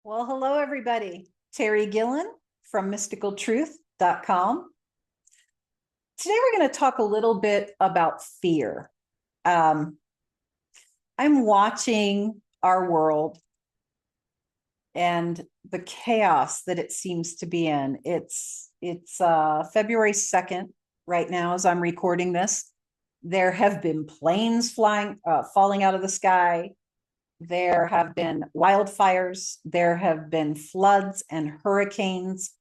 Well, hello, everybody. Taerie Gillan from mysticaltruth.com. Today, we're going to talk a little bit about fear. I'm watching our world and the chaos that it seems to be in. It's February 2nd right now as I'm recording this. There have been planes falling out of the sky. There have been wildfires. There have been floods and hurricanes.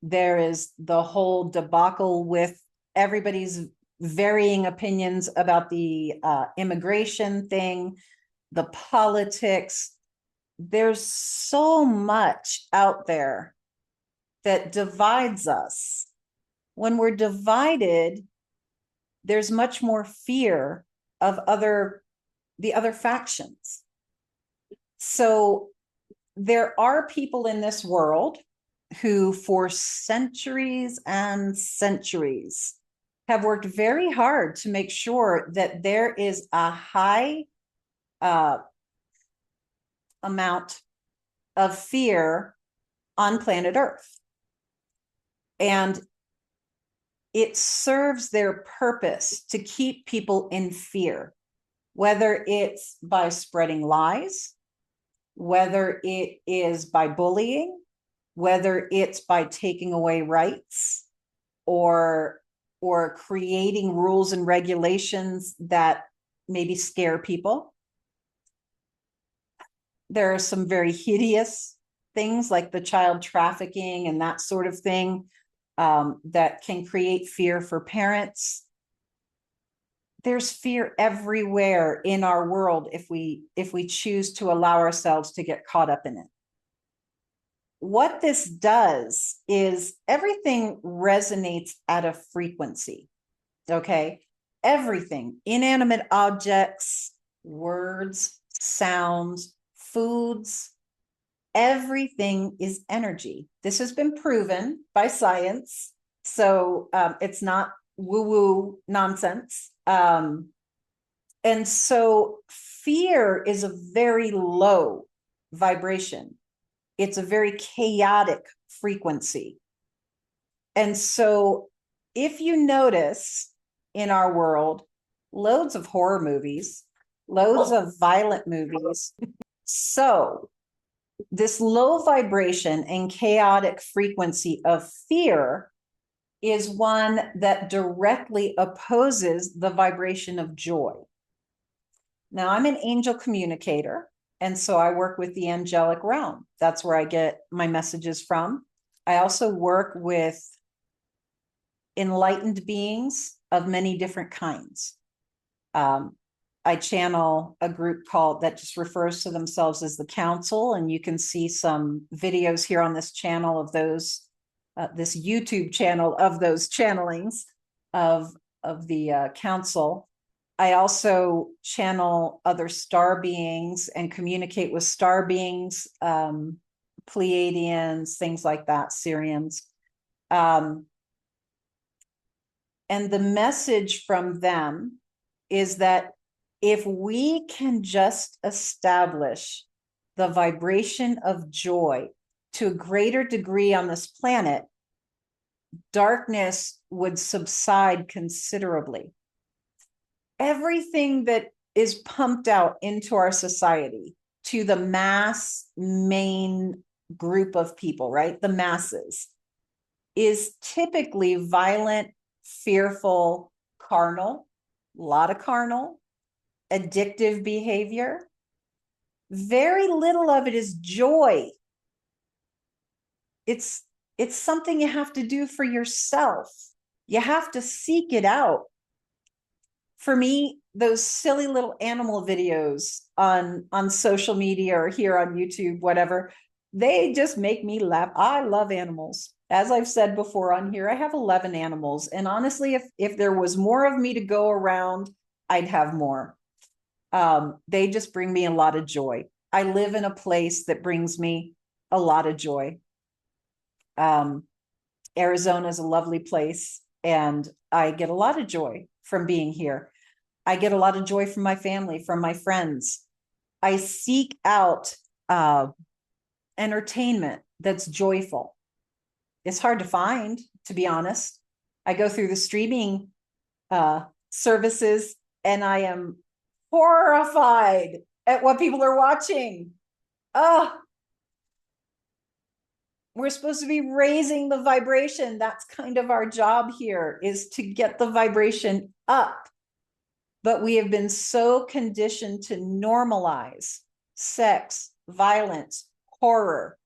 There is the whole debacle with everybody's varying opinions about the immigration thing, the politics. There's so much out there that divides us. When we're divided, there's much more fear of the other factions. So there are people in this world who for centuries and centuries have worked very hard to make sure that there is a high amount of fear on planet Earth. And it serves their purpose to keep people in fear, whether it's by spreading lies, whether it is by bullying, whether it's by taking away rights or creating rules and regulations that maybe scare people. There are some very hideous things like the child trafficking and that sort of thing that can create fear for parents. There's fear everywhere in our world if we choose to allow ourselves to get caught up in it. What this does is everything resonates at a frequency, okay? Everything, inanimate objects, words, sounds, foods, everything is energy. This has been proven by science, so it's not woo-woo nonsense. And so fear is a very low vibration. It's a very chaotic frequency. And so if you notice in our world, loads of horror movies, loads of violent movies. So this low vibration and chaotic frequency of fear is one that directly opposes the vibration of joy. Now, I'm an angel communicator, and so I work with the angelic realm. That's where I get my messages from. I also work with enlightened beings of many different kinds. I channel a group that just refers to themselves as the Council, and you can see some videos here on this channel of those this YouTube channel of those channelings of the Council. I also channel other star beings and communicate with star beings, Pleiadians, things like that, Syrians. And the message from them is that if we can just establish the vibration of joy to a greater degree on this planet, darkness would subside considerably. Everything that is pumped out into our society to the mass main group of people, right? The masses, is typically violent, fearful, carnal, a lot of carnal, addictive behavior. Very little of it is joy. It's something you have to do for yourself. You have to seek it out. For me, those silly little animal videos on social media or here on YouTube, whatever, they just make me laugh. I love animals. As I've said before on here, I have 11 animals. And honestly, if there was more of me to go around, I'd have more. They just bring me a lot of joy. I live in a place that brings me a lot of joy. Arizona is a lovely place, and I get a lot of joy from being here. I get a lot of joy from my family, from my friends. I seek out entertainment that's joyful. It's hard to find, to be honest. I go through the streaming services and I am horrified at what people are watching. Oh, we're supposed to be raising the vibration. That's kind of our job here, is to get the vibration up. But we have been so conditioned to normalize sex, violence, horror,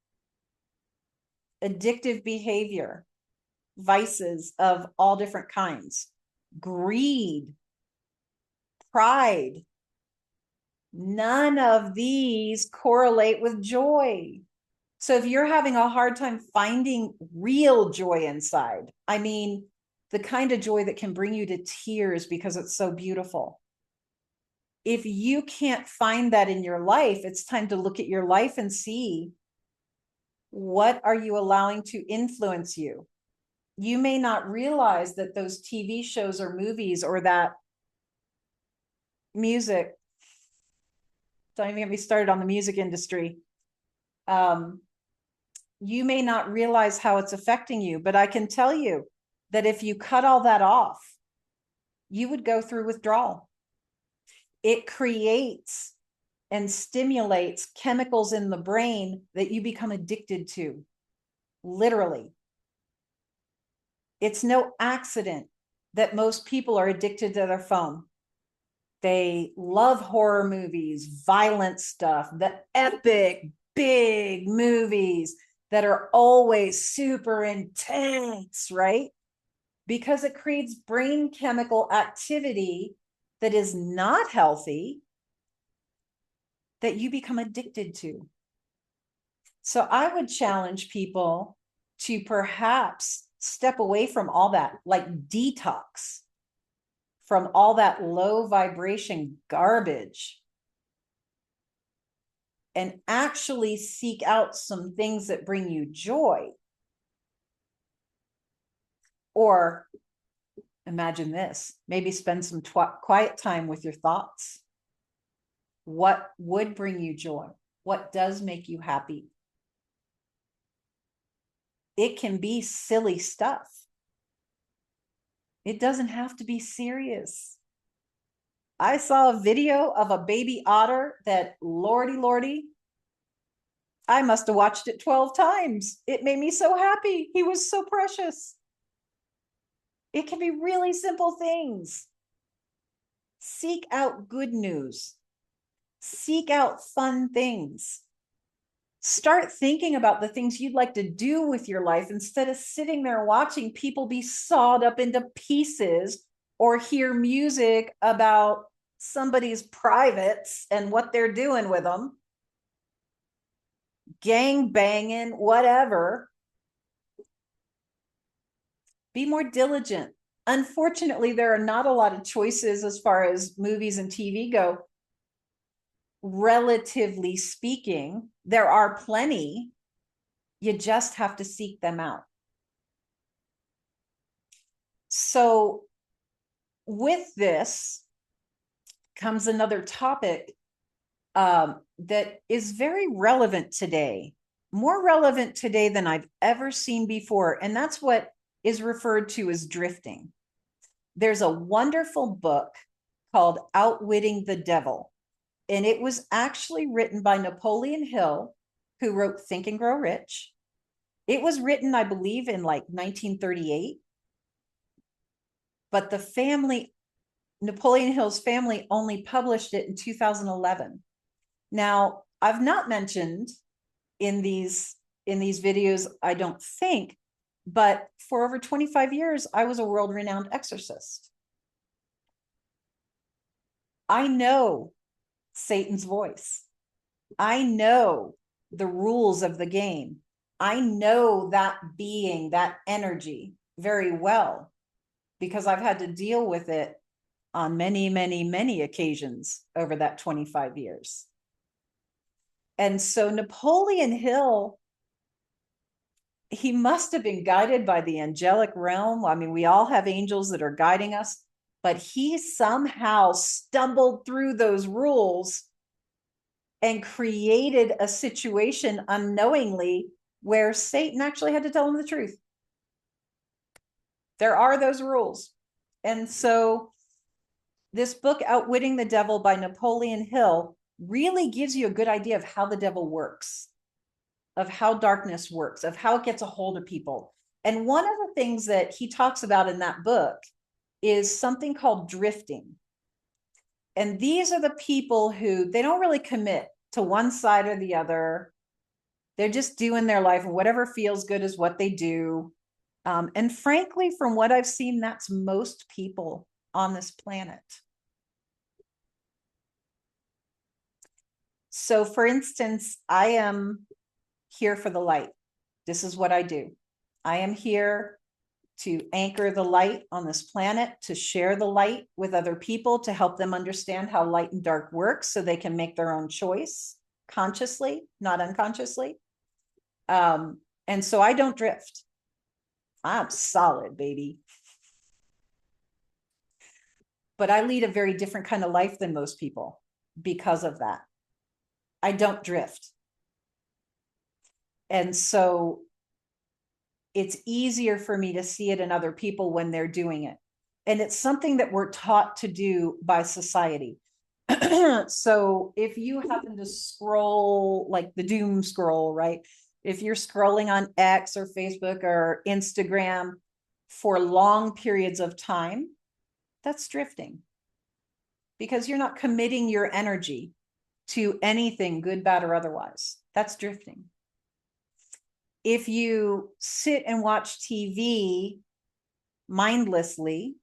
addictive behavior, vices of all different kinds, greed, pride. None of these correlate with joy. So if you're having a hard time finding real joy inside, I mean, the kind of joy that can bring you to tears because it's so beautiful. If you can't find that in your life, it's time to look at your life and see, what are you allowing to influence you? You may not realize that those TV shows or movies or that music, don't even get me started on the music industry. You may not realize how it's affecting you, but I can tell you that if you cut all that off, you would go through withdrawal. It creates and stimulates chemicals in the brain that you become addicted to, literally. It's no accident that most people are addicted to their phone. They love horror movies, violent stuff, the epic, big movies that are always super intense, right? Because it creates brain chemical activity that is not healthy, that you become addicted to. So I would challenge people to perhaps step away from all that, like detox from all that low vibration garbage, and actually seek out some things that bring you joy. Or imagine this, maybe spend some quiet time with your thoughts. What would bring you joy? What does make you happy? It can be silly stuff. It doesn't have to be serious. I saw a video of a baby otter that, lordy, I must have watched it 12 times. It made me so happy. He was so precious. It can be really simple things. Seek out good news. Seek out fun things. Start thinking about the things you'd like to do with your life instead of sitting there watching people be sawed up into pieces or hear music about somebody's privates and what they're doing with them. Gang banging, whatever. Be more diligent. Unfortunately, there are not a lot of choices as far as movies and TV go. Relatively speaking, there are plenty. You just have to seek them out. So with this comes another topic that is very relevant today, more relevant today than I've ever seen before. And that's what is referred to as drifting. There's a wonderful book called Outwitting the Devil. And it was actually written by Napoleon Hill, who wrote Think and Grow Rich. It was written, I believe, in like 1938. But the family, Napoleon Hill's family, only published it in 2011. Now, I've not mentioned in these videos, I don't think, but for over 25 years, I was a world-renowned exorcist. I know Satan's voice. I know the rules of the game. I know that being, that energy very well, because I've had to deal with it on many, many, many occasions over that 25 years. And so Napoleon Hill, he must have been guided by the angelic realm. I mean, we all have angels that are guiding us, but he somehow stumbled through those rules and created a situation unknowingly where Satan actually had to tell him the truth. There are those rules. And so this book, Outwitting the Devil by Napoleon Hill, really gives you a good idea of how the devil works, of how darkness works, of how it gets a hold of people. And one of the things that he talks about in that book is something called drifting. And these are the people who they don't really commit to one side or the other. They're just doing their life, and whatever feels good is what they do. And frankly, from what I've seen, that's most people on this planet. So, for instance, I am here for the light. This is what I do. I am here to anchor the light on this planet, to share the light with other people, to help them understand how light and dark works so they can make their own choice consciously, not unconsciously. And so I don't drift. I'm solid, baby. But I lead a very different kind of life than most people because of that. I don't drift. And so it's easier for me to see it in other people when they're doing it. And it's something that we're taught to do by society. So if you happen to scroll like the doom scroll, right? If you're scrolling on X or Facebook or Instagram for long periods of time, that's drifting, because you're not committing your energy to anything, good, bad, or otherwise. That's drifting. If you sit and watch TV mindlessly,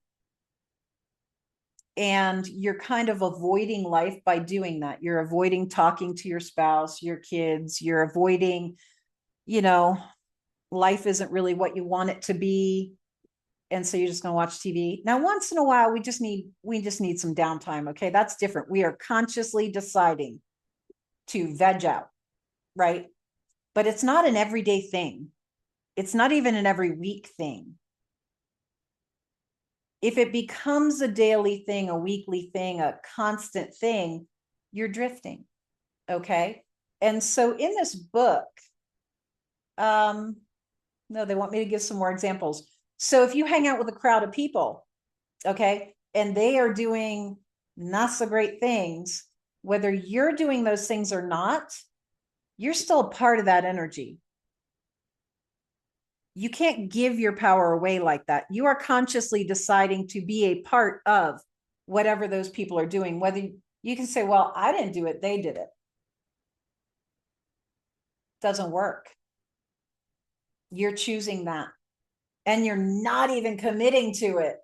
and you're kind of avoiding life by doing that, you're avoiding talking to your spouse, your kids, you're avoiding, life isn't really what you want it to be. And so you're just going to watch TV. Now, once in a while, we just need some downtime. Okay. That's different. We are consciously deciding to veg out, right? But it's not an everyday thing. It's not even an every week thing. If it becomes a daily thing, a weekly thing, a constant thing, you're drifting. Okay. And so in this book, no, they want me to give some more examples. So if you hang out with a crowd of people, okay, and they are doing not so great things, whether you're doing those things or not, you're still a part of that energy. You can't give your power away like that. You are consciously deciding to be a part of whatever those people are doing. Whether you can say, well, I didn't do it, they did it. Doesn't work. You're choosing that. And you're not even committing to it.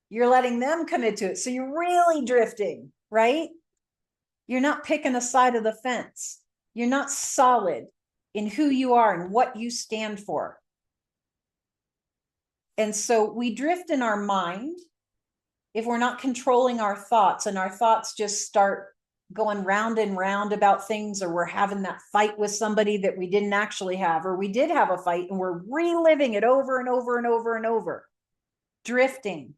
You're letting them commit to it. So you're really drifting, right? You're not picking a side of the fence. You're not solid in who you are and what you stand for. And so we drift in our mind if we're not controlling our thoughts, and our thoughts just start going round and round about things, or we're having that fight with somebody that we didn't actually have, or we did have a fight and we're reliving it over and over and over and over. Drifting.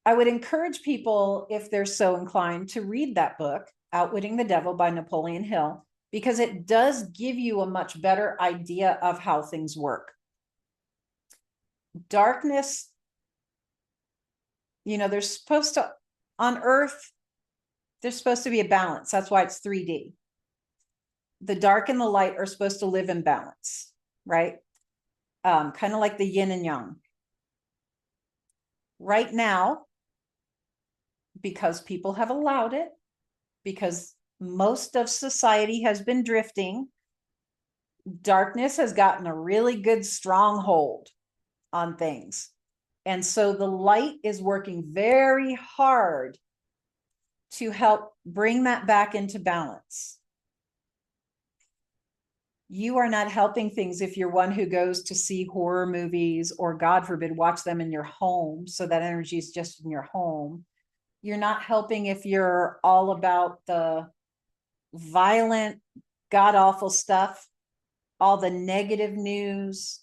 I would encourage people, if they're so inclined, to read that book, Outwitting the Devil by Napoleon Hill, because it does give you a much better idea of how things work. Darkness, there's supposed to, on Earth, there's supposed to be a balance. That's why it's 3D. The dark and the light are supposed to live in balance, right? Kind of like the yin and yang. Right now, because people have allowed it, because most of society has been drifting, darkness has gotten a really good stronghold on things. And so the light is working very hard to help bring that back into balance. You are not helping things if you're one who goes to see horror movies, or God forbid, watch them in your home. So that energy is just in your home. You're not helping if you're all about the violent, god awful stuff, all the negative news,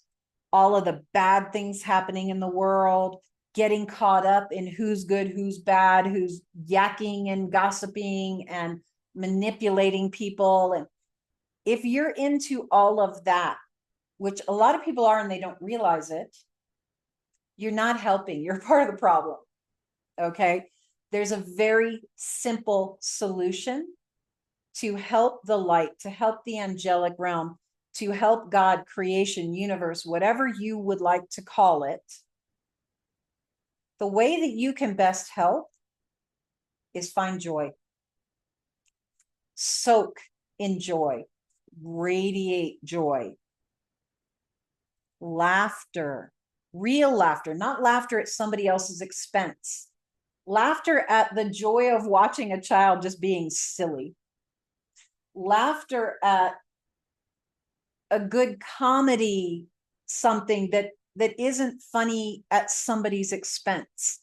all of the bad things happening in the world. getting caught up in who's good, who's bad, who's yakking and gossiping and manipulating people. And if you're into all of that, which a lot of people are and they don't realize it, you're not helping. You're part of the problem. Okay. There's a very simple solution to help the light, to help the angelic realm, to help God, creation, universe, whatever you would like to call it. The way that you can best help is find joy. Soak in joy. Radiate joy. Laughter. Real laughter, not laughter at somebody else's expense. Laughter at the joy of watching a child just being silly. Laughter at a good comedy, something that isn't funny at somebody's expense.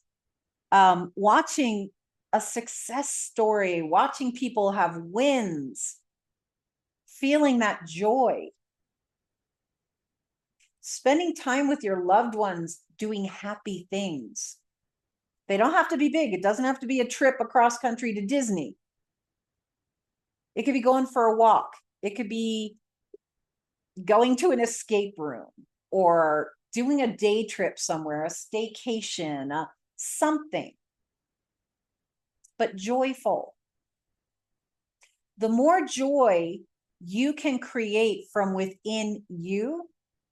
Watching a success story, watching people have wins, feeling that joy. Spending time with your loved ones doing happy things. They don't have to be big. It doesn't have to be a trip across country to Disney. It could be going for a walk. It could be going to an escape room or doing a day trip somewhere, a staycation, something, but joyful. The more joy you can create from within you,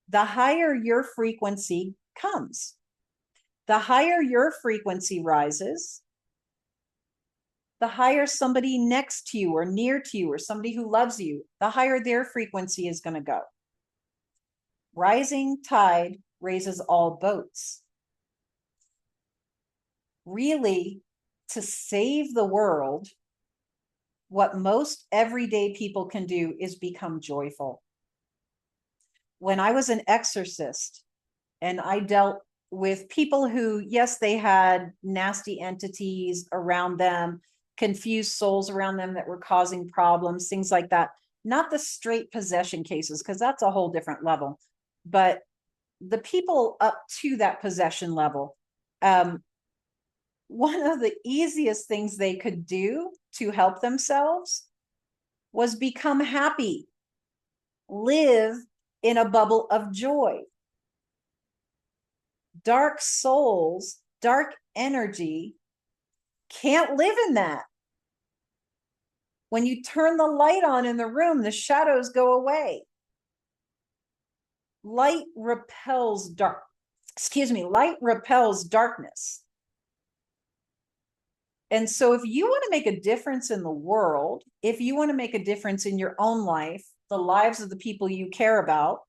the higher your frequency comes. The higher your frequency rises, the higher somebody next to you or near to you or somebody who loves you, the higher their frequency is going to go. Rising tide raises all boats. Really, to save the world, what most everyday people can do is become joyful. When I was an exorcist and I dealt with people who, yes, they had nasty entities around them, confused souls around them that were causing problems, things like that. Not the straight possession cases, because that's a whole different level. But the people up to that possession level, one of the easiest things they could do to help themselves was become happy, live in a bubble of joy. Dark souls, dark energy can't live in that. When you turn the light on in the room, the shadows go away. Light repels light repels darkness. And so if you want to make a difference in the world, if you want to make a difference in your own life, the lives of the people you care about,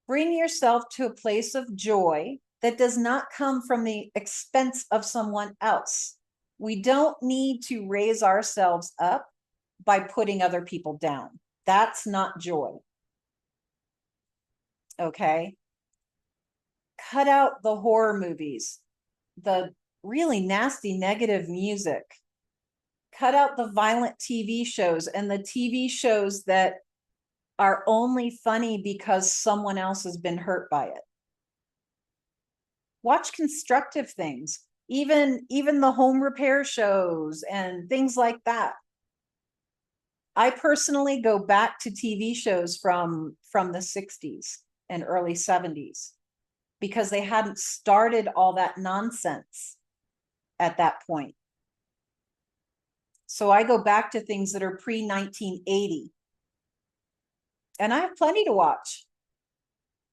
bring yourself to a place of joy that does not come from the expense of someone else. We don't need to raise ourselves up by putting other people down. That's not joy. Okay? Cut out the horror movies, the really nasty negative music. Cut out the violent TV shows and the TV shows that are only funny because someone else has been hurt by it. Watch constructive things, even the home repair shows and things like that. I personally go back to TV shows from the 60s and early 70s because they hadn't started all that nonsense at that point. So I go back to things that are pre-1980. And I have plenty to watch.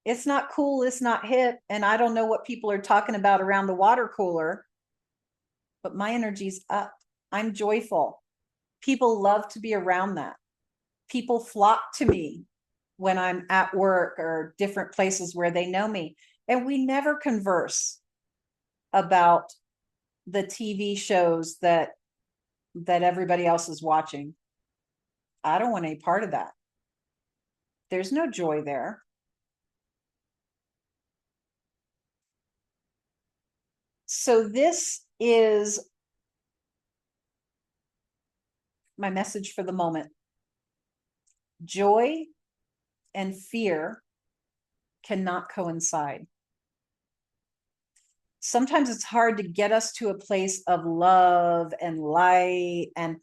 It's not cool, it's not hip, and I don't know what people are talking about around the water cooler, but my energy's up. I'm joyful. People love to be around that. People flock to me when I'm at work or different places where they know me. And we never converse about the TV shows that everybody else is watching. I don't want any part of that. There's no joy there. So this is my message for the moment. Joy and fear cannot coincide. sometimes it's hard to get us to a place of love and light. And,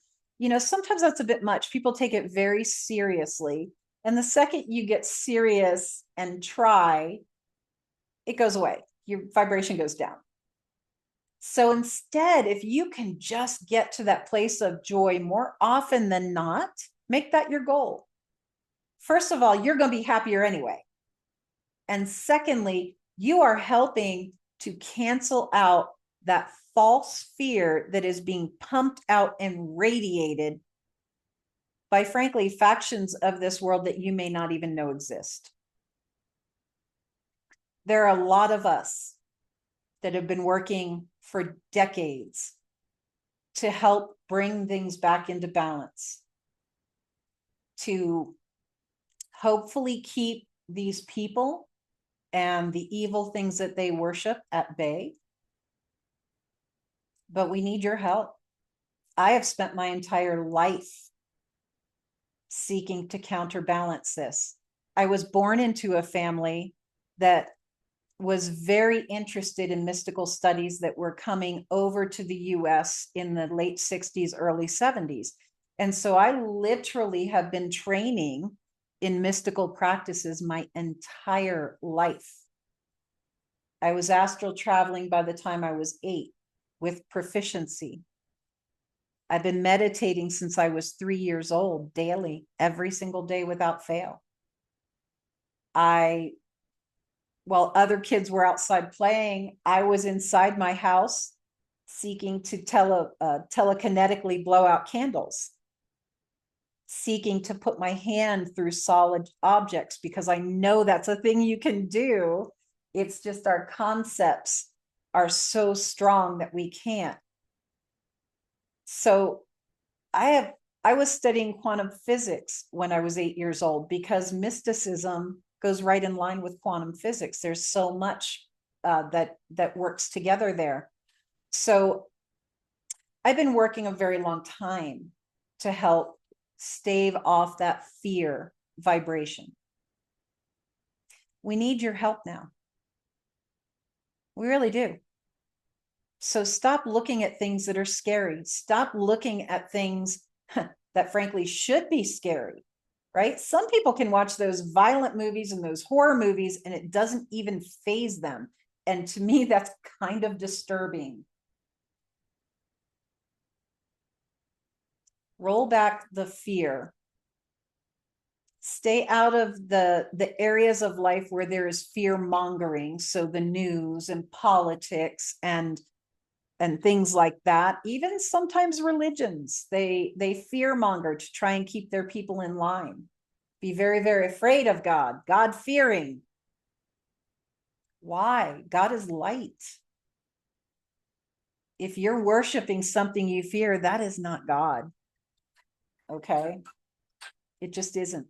sometimes that's a bit much. People take it very seriously. And the second you get serious and try, it goes away. Your vibration goes down. So instead, if you can just get to that place of joy more often than not, make that your goal. First of all, you're going to be happier anyway. And secondly, you are helping to cancel out that false fear that is being pumped out and radiated by, frankly, factions of this world that you may not even know exist. There are a lot of us that have been working for decades to help bring things back into balance, to hopefully keep these people and the evil things that they worship at bay. But we need your help. I have spent my entire life seeking to counterbalance this. I was born into a family that was very interested in mystical studies that were coming over to the US in the late 60s, early 70s. And so I literally have been training in mystical practices my entire life. I was astral traveling by the time I was 8 with proficiency. I've been meditating since I was 3 years old, daily, every single day without fail. While other kids were outside playing, I was inside my house seeking to telekinetically blow out candles, seeking to put my hand through solid objects, because I know that's a thing you can do. It's just our concepts are so strong that we can't. So I was studying quantum physics when I was 8 years old, because mysticism goes right in line with quantum physics. There's so much that works together there. So I've been working a very long time to help stave off that fear vibration. We need your help now. We really do. So stop looking at things that are scary. Stop looking at things that frankly should be scary, right? Some people can watch those violent movies and those horror movies and it doesn't even faze them. And to me, that's kind of disturbing. Roll back the fear. Stay out of the areas of life where there is fear mongering. So the news and politics and things like that. Even sometimes religions, they fear monger to try and keep their people in line. Be very, very afraid of God, God fearing. Why? God is light. If you're worshiping something you fear, that is not God. Okay? It just isn't.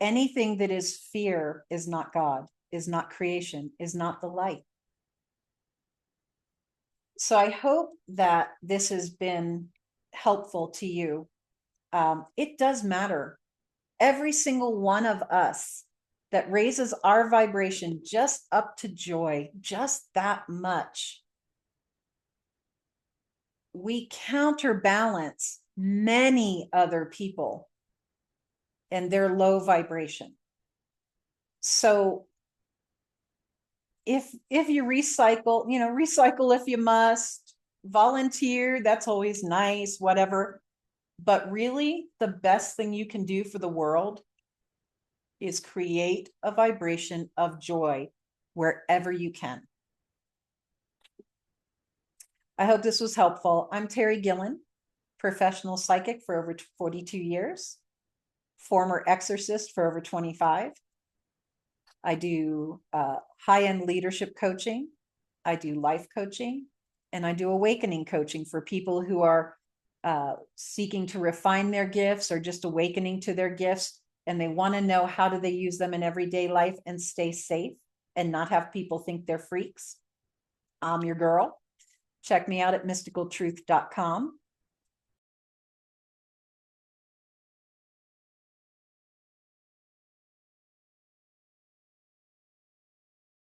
Anything that is fear is not God, is not creation, is not the light. So I hope that this has been helpful to you. It does matter. Every single one of us that raises our vibration just up to joy, just that much, we counterbalance many other people and their low vibration. So if you recycle, recycle if you must, volunteer, that's always nice, whatever. But really, the best thing you can do for the world is create a vibration of joy wherever you can. I hope this was helpful. I'm Taerie Gillan, professional psychic for over 42 years, former exorcist for over 25. I do high-end leadership coaching. I do life coaching, and I do awakening coaching for people who are seeking to refine their gifts or just awakening to their gifts, and they want to know how do they use them in everyday life and stay safe and not have people think they're freaks. I'm your girl. Check me out at mysticaltruth.com.